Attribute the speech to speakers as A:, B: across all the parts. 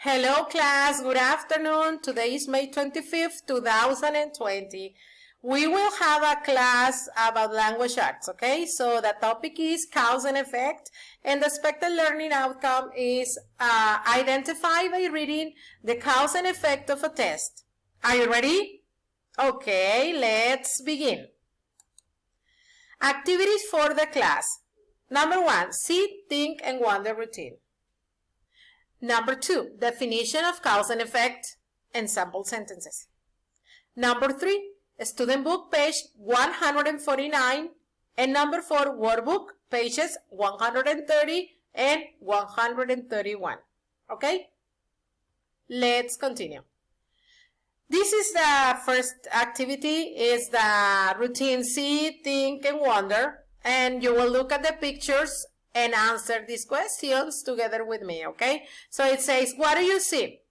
A: Hello class, good afternoon. Today is May 25th, 2020. We will have a class about language arts, okay? So the topic is cause and effect, and the expected learning outcome is identify by reading the cause and effect of a test. Are you ready? Okay, let's begin. Activities for the class. Number 1, see, think, and wonder routine. Number 2, definition of cause and effect and sample sentences. Number 3, student book page 149, and number 4, workbook pages 130 and 131. Okay? Let's continue. This is the first activity, is the routine see, think, and wonder, and you will look at the pictures and answer these questions together with me, okay? So it says, what do you see?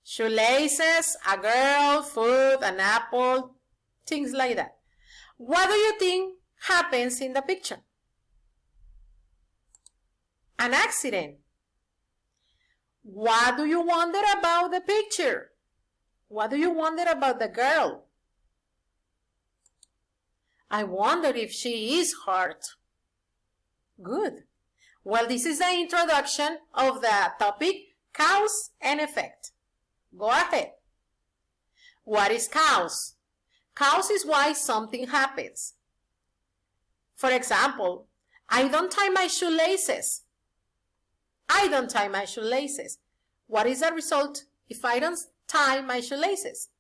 A: Shoelaces, a girl, food, an apple, things like that. What do you think happens in the picture? An accident. What do you wonder about the picture? What do you wonder about the girl? I wonder if she is hurt. Good. Well, this is the introduction of the topic, cause and effect. Go ahead. What is cause? Cause is why something happens. For example, I don't tie my shoelaces. I don't tie my shoelaces. What is the result if I don't tie my shoelaces?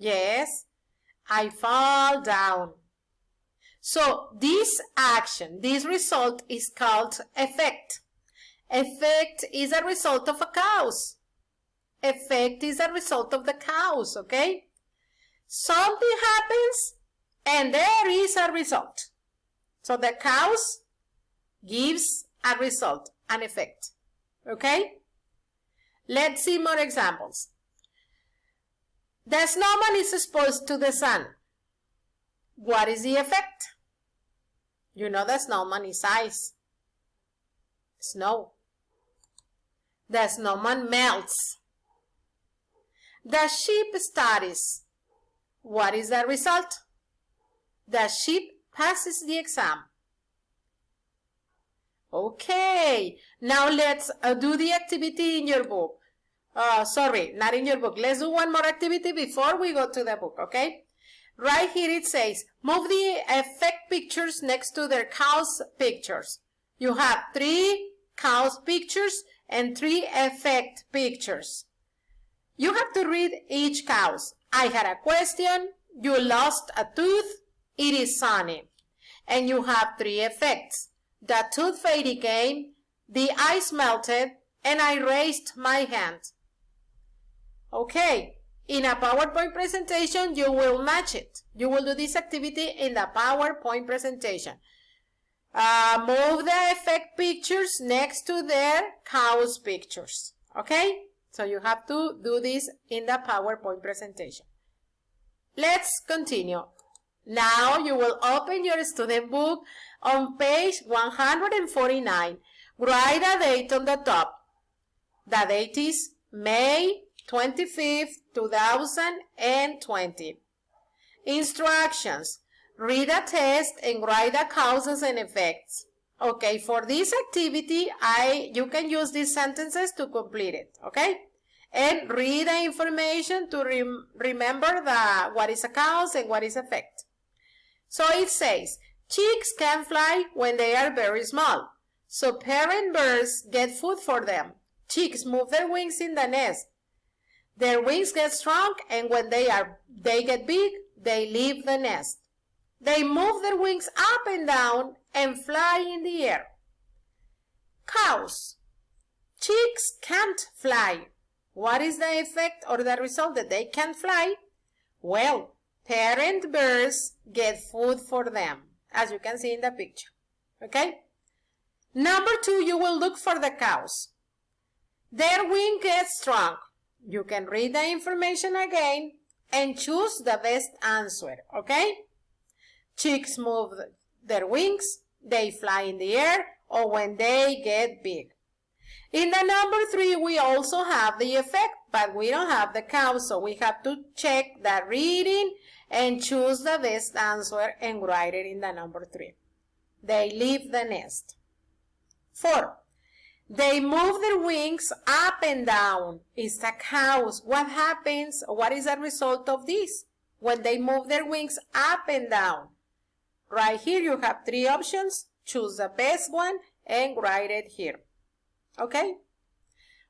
A: Yes, I fall down. So this action, this result is called effect. Effect is a result of a cause. Effect is a result of the cause, okay? Something happens and there is a result. So the cause gives a result, an effect, okay? Let's see more examples. The snowman is exposed to the sun. What is the effect? You know the snowman is ice, snow. The snowman melts. The sheep studies. What is the result? The sheep passes the exam. Okay, now let's do the activity in your book. Sorry, not in your book. Let's do one more activity before we go to the book, okay? Right here it says, move the effect pictures next to their cause pictures. You have 3 cause pictures and 3 effect pictures. You have to read each cause. I had a question, you lost a tooth, it is sunny. And you have 3 effects. The tooth fairy came, the ice melted, and I raised my hand. Okay, in a PowerPoint presentation, you will match it. You will do this activity in the PowerPoint presentation. Move the effect pictures next to their cause pictures. Okay, so you have to do this in the PowerPoint presentation. Let's continue. Now you will open your student book on page 149. Write a date on the top. The date is May 25th, 2020. Instructions. Read a test and write the causes and effects. Okay, for this activity, you can use these sentences to complete it, okay? And read the information to remember what is a cause and what is effect. So it says, chicks can fly when they are very small. So parent birds get food for them. Chicks move their wings in the nest. Their wings get strong, and when they get big, they leave the nest. They move their wings up and down and fly in the air. Cows. Chicks can't fly. What is the effect or the result that they can't fly? Well, parent birds get food for them, as you can see in the picture. Okay? Number 2, you will look for the cows. Their wing gets strong. You can read the information again and choose the best answer, okay? Chicks move their wings, they fly in the air, or when they get big. In the number 3, we also have the effect, but we don't have the cause, so we have to check the reading and choose the best answer and write it in the number 3. They leave the nest. 4. They move their wings up and down. It's a cause. What happens? What is the result of this? When they move their wings up and down. Right here you have 3 options. Choose the best one and write it here. Okay?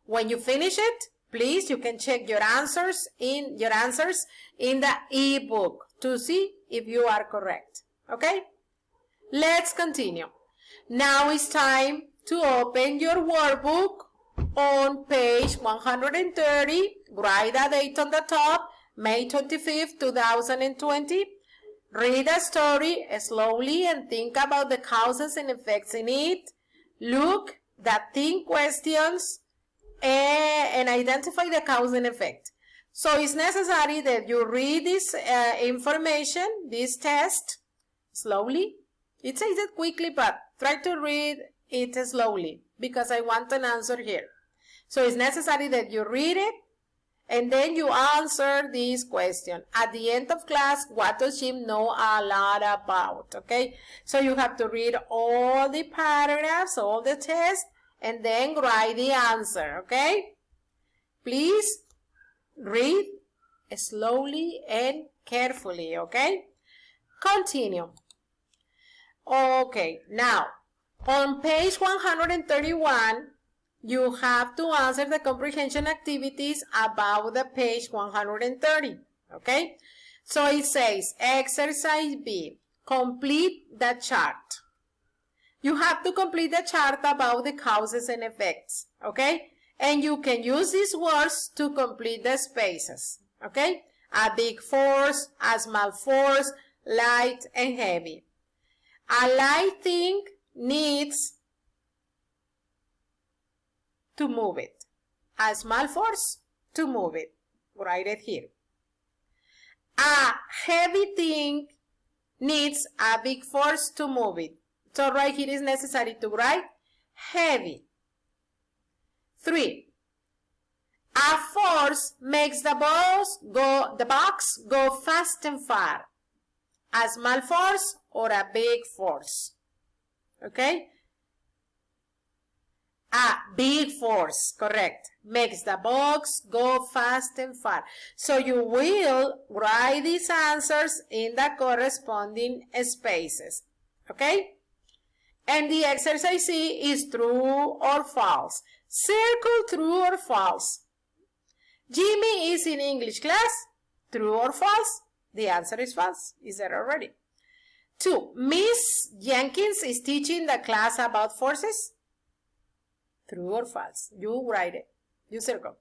A: When you finish it, please, you can check your answers in the ebook to see if you are correct. Okay? Let's continue. Now it's time to open your workbook on page 130. Write a date on the top, May 25th, 2020. Read a story slowly and think about the causes and effects in it. Look the think questions and identify the cause and effect. So it's necessary that you read this information, this test, slowly. It says it quickly, but try to read it slowly because I want an answer here. So it's necessary that you read it and then you answer this question. At the end of class, what does Jim know a lot about? Okay, so you have to read all the paragraphs, all the tests, and then write the answer. Okay, please read slowly and carefully. Okay, continue. Okay, now on page 131, you have to answer the comprehension activities about the page 130, okay? So it says, exercise B, complete the chart. You have to complete the chart about the causes and effects, okay? And you can use these words to complete the spaces, okay? A big force, a small force, light and heavy. A light thing needs to move it. A small force to move it. Write it here. A heavy thing needs a big force to move it. So right here is necessary to write heavy. 3. A force makes the box go fast and far. A small force or a big force. Okay? A big force, correct, makes the box go fast and far. So you will write these answers in the corresponding spaces, okay? And the exercise C is true or false. Circle true or false. Jimmy is in English class, true or false? The answer is false. Is there already? 2. Miss Jenkins is teaching the class about forces. True or false? You write it. You circle.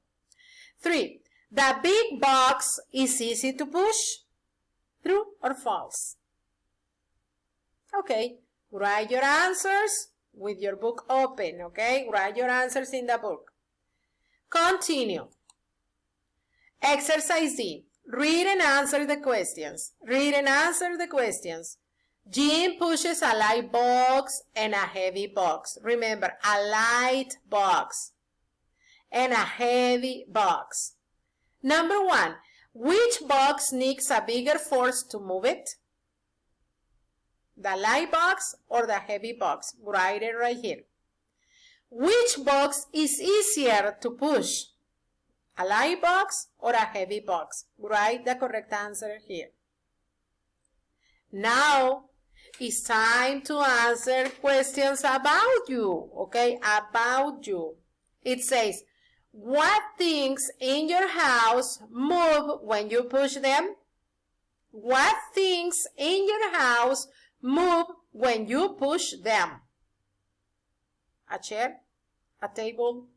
A: 3. The big box is easy to push. True or false? Okay. Write your answers with your book open. Okay. Write your answers in the book. Continue. Exercise D. Read and answer the questions. Read and answer the questions. Jim pushes a light box and a heavy box. Remember, a light box and a heavy box. Number 1, which box needs a bigger force to move it? The light box or the heavy box? Write it right here. Which box is easier to push? A light box or a heavy box? Write the correct answer here. Now, it's time to answer questions about you, okay? About you. It says, what things in your house move when you push them? What things in your house move when you push them? A chair, a table,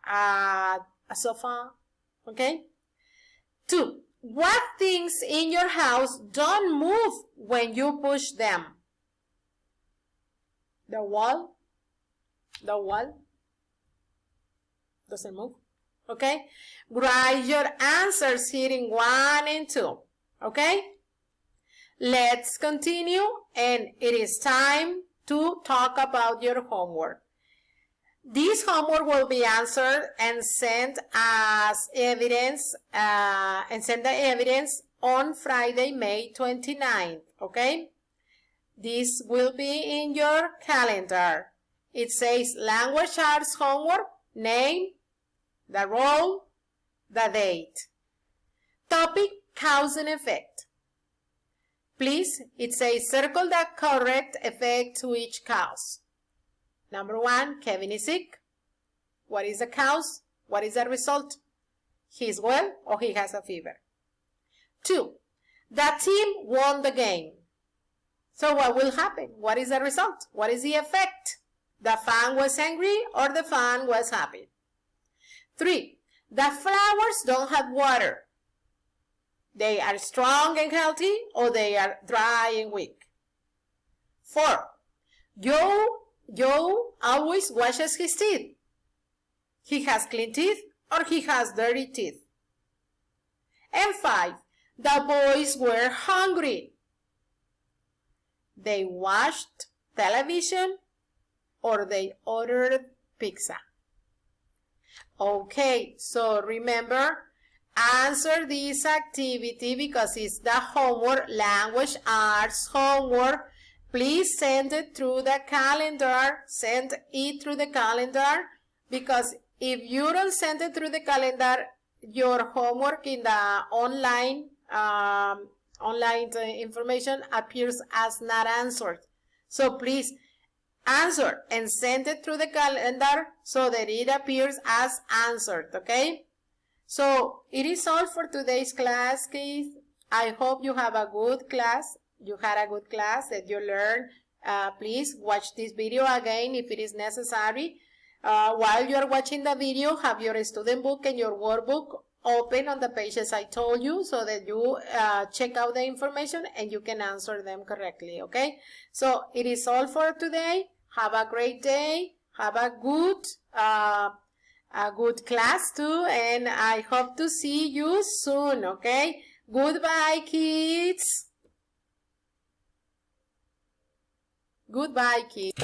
A: a sofa, okay? 2. What things in your house don't move when you push them? The wall doesn't move, okay? Write your answers here in 1 and 2, okay? Let's continue, and it is time to talk about your homework. This homework will be answered and sent as evidence, the evidence on Friday, May 29th, okay? This will be in your calendar. It says language arts homework, name, the role, the date. Topic, cause and effect. Please, it says circle the correct effect to each cause. Number 1, Kevin is sick. What is the cause? What is the result? He's well or he has a fever. 2, the team won the game. So what will happen? What is the result? What is the effect? The fan was angry or the fan was happy. 3, the flowers don't have water. They are strong and healthy or they are dry and weak. 4, Joe always washes his teeth. He has clean teeth or he has dirty teeth. And 5, the boys were hungry. They watched television or they ordered pizza. Okay, so remember, answer this activity because it's the homework, language arts homework. Please send it through the calendar. Send it through the calendar because if you don't send it through the calendar, your homework in the online information appears as not answered. So please answer and send it through the calendar so that it appears as answered, okay? So it is all for today's class, kids. I hope you have a good class. You had a good class that you learned. Please watch this video again if it is necessary. While you are watching the video, have your student book and your workbook open on the pages I told you so that you check out the information and you can answer them correctly, okay? So it is all for today. Have a great day. Have a good class too, and I hope to see you soon, okay? Goodbye, kids. Goodbye, kids.